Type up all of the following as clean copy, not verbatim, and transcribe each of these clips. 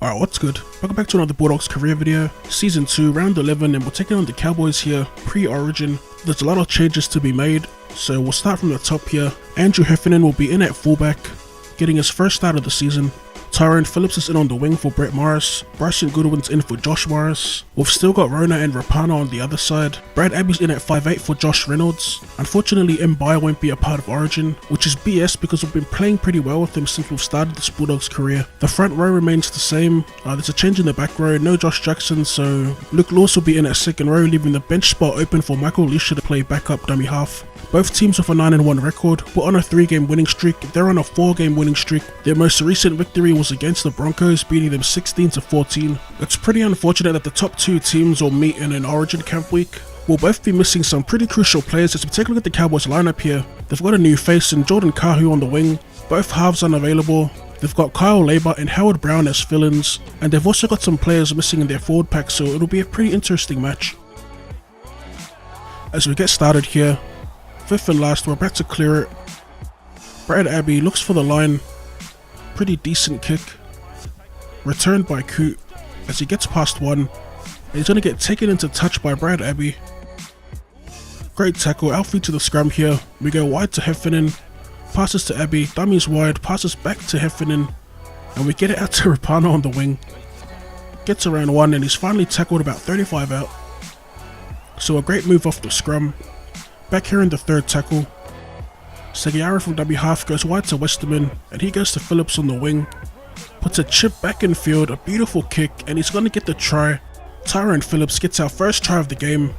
Alright, what's good? Welcome back to another Bulldogs career video, Season 2, Round 11, and we're taking on the Cowboys here, pre-Origin. There's a lot of changes to be made, so we'll start from the top here. Andrew Heffernan will be in at fullback, getting his first start of the season. Tyrone Phillips is in on the wing for Brett Morris. Bryson Goodwin's in for Josh Morris. We've still got Rona and Rapana on the other side. Brad Abbey's in at 5'8 for Josh Reynolds. Unfortunately, Mbaya won't be a part of Origin, which is BS because we've been playing pretty well with him since we've started this Bulldogs career. The front row remains the same. There's a change in the back row, no Josh Jackson, so Luke Lewis will be in at second row, leaving the bench spot open for Michael Alessia to play backup dummy half. Both teams with a 9-1 record. We're on a 3-game winning streak, they're on a 4-game winning streak. Their most recent victory was against the Broncos, beating them 16-14. It's pretty unfortunate that the top two teams will meet in an Origin camp week. We'll both be missing some pretty crucial players as we take a look at the Cowboys lineup here. They've got a new face in Jordan Kahu on the wing, both halves unavailable. They've got Kyle Labour and Howard Brown as fill-ins, and they've also got some players missing in their forward pack, so it'll be a pretty interesting match. As we get started here, fifth and last, we're about to clear it. Brad Abbey looks for the line, pretty decent kick. Returned by Coot as he gets past one, and he's going to get taken into touch by Brad Abbey. Great tackle, Alfie to the scrum here. We go wide to Heffernan, passes to Abbey, dummies wide, passes back to Heffernan, and we get it out to Rapana on the wing. Gets around one and he's finally tackled about 35 out. So a great move off the scrum. Back here in the third tackle, Seguiara from dummy half goes wide to Westerman, and he goes to Phillips on the wing. Puts a chip back in field, a beautiful kick, and he's going to get the try. Tyrone Phillips gets our first try of the game.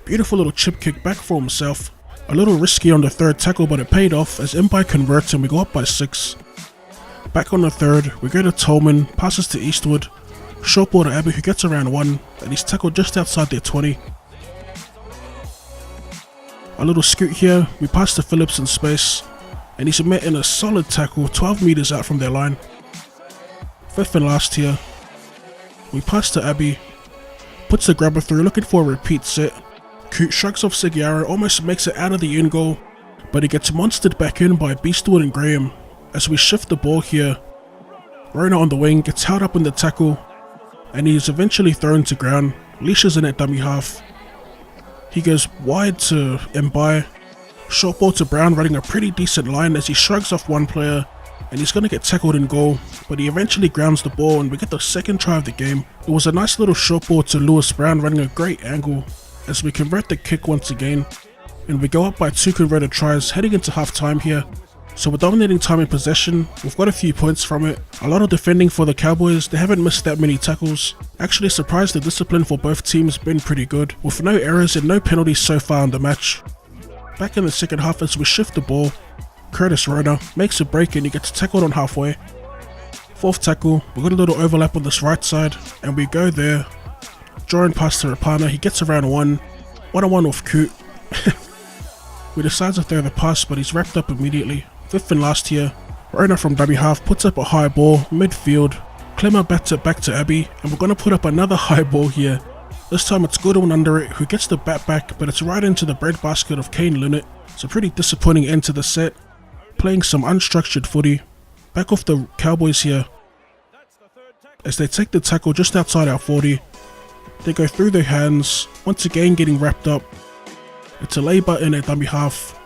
Beautiful little chip kick back for himself. A little risky on the third tackle, but it paid off as Mbai converts and we go up by 6. Back on the third, we go to Tolman, passes to Eastwood. Short ball to Abbey who gets around 1, and he's tackled just outside their 20. A little scoot here, we pass to Phillips in space, and he's met in a solid tackle 12 meters out from their line. Fifth and last here, we pass to Abbey, puts the grabber through looking for a repeat set. Coot shrugs off Seguiara, almost makes it out of the end goal, but he gets monstered back in by Beastwood and Graham. As we shift the ball here, Rona on the wing gets held up in the tackle, and he is eventually thrown to ground. Leisha's in at dummy half. He goes wide to Mbai, short ball to Brown running a pretty decent line as he shrugs off one player, and he's going to get tackled in goal, but he eventually grounds the ball and we get the second try of the game. It was a nice little short ball to Lewis Brown running a great angle as we convert the kick once again, and we go up by 2 converted tries heading into half time here. So we're dominating time in possession, we've got a few points from it, a lot of defending for the Cowboys, they haven't missed that many tackles. Actually surprised the discipline for both teams been pretty good, with no errors and no penalties so far in the match. Back in the second half as we shift the ball, Curtis Rona makes a break and he gets tackled on halfway. Fourth tackle, we got a little overlap on this right side, and we go there. Drawing pass to Rapana, he gets around 1, 1-on-1 with Coot. We decide to throw the pass, but he's wrapped up immediately. Fifth and last here, Rona from dummy half puts up a high ball, midfield. Clemmer bats it back to Abbey, and we're going to put up another high ball here. This time it's Goodwin under it, who gets the bat back, but it's right into the breadbasket of Kane Linnet. It's a pretty disappointing end to the set. Playing some unstructured footy. Back off the Cowboys here, as they take the tackle just outside our 40. They go through their hands, once again getting wrapped up. It's a Labour in at dummy half.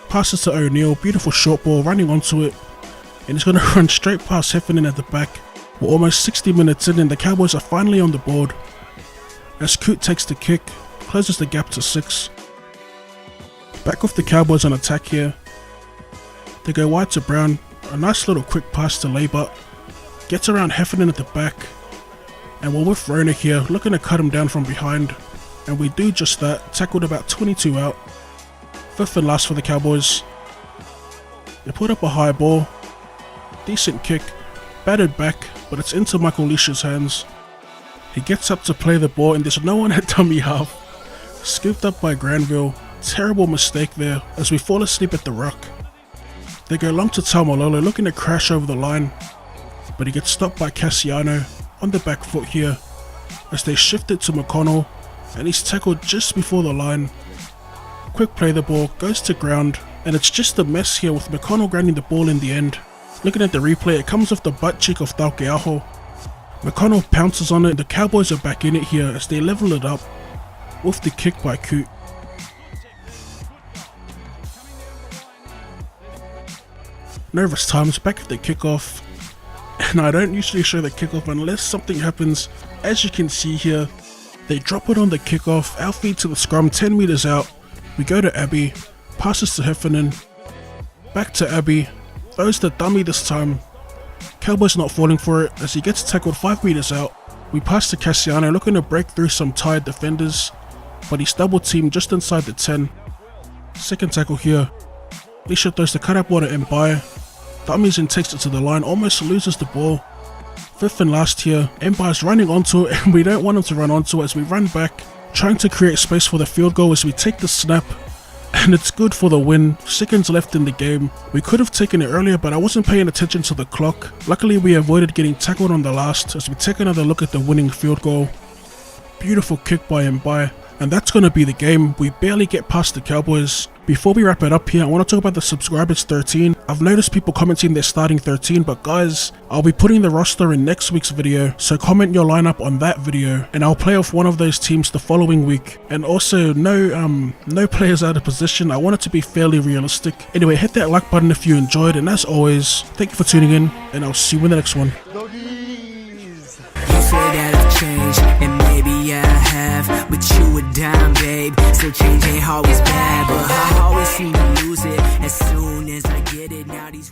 Passes to O'Neill, beautiful short ball running onto it, and he's going to run straight past Heffernan at the back. We're almost 60 minutes in and the Cowboys are finally on the board. As Coot takes the kick, closes the gap to 6. Back off the Cowboys on attack here. They go wide to Brown, a nice little quick pass to Labour. Gets around Heffernan at the back, and we're with Rona here, looking to cut him down from behind. And we do just that, tackled about 22 out. Fifth and last for the Cowboys. They put up a high ball, decent kick, batted back, but it's into Michael Alessia's hands. He gets up to play the ball and there's no one at dummy half. Scooped up by Granville, terrible mistake there as we fall asleep at the ruck. They go long to Taumalolo looking to crash over the line, but he gets stopped by Cassiano on the back foot here as they shift it to McConnell, and he's tackled just before the line. Quick play the ball, goes to ground, and it's just a mess here with McConnell grounding the ball in the end. Looking at the replay, it comes off the butt cheek of Taukeaho. McConnell pounces on it. The Cowboys are back in it here as they level it up with the kick by Coot. Nervous times, back at the kickoff. And I don't usually show the kickoff unless something happens. As you can see here, they drop it on the kickoff, outfeed to the scrum 10 meters out. We go to Abby, passes to Heffernan, back to Abby, throws the dummy this time. Cowboys not falling for it as he gets tackled 5 meters out. We pass to Cassiano, looking to break through some tired defenders, but he's double teamed just inside the 10. Second tackle here. Lucian throws the cut up water and by. Dummies and takes it to the line, almost loses the ball. Fifth and last here, Empire's running onto it and we don't want him to run onto it as we run back, trying to create space for the field goal as we take the snap. And it's good for the win. Seconds left in the game. We could have taken it earlier, but I wasn't paying attention to the clock. Luckily we avoided getting tackled on the last as we take another look at the winning field goal. Beautiful kick by Mbai. And that's going to be the game. We barely get past the Cowboys. Before we wrap it up here, I want to talk about the subscribers 13. I've noticed people commenting they're starting 13, but guys, I'll be putting the roster in next week's video, so comment your lineup on that video, and I'll play off one of those teams the following week. And also, no players out of position. I want it to be fairly realistic. Anyway, hit that like button if you enjoyed, and as always, thank you for tuning in, and I'll see you in the next one. And maybe I have, but you a dime, babe. So change ain't always bad, but I always seem to lose it as soon as I get it. Now these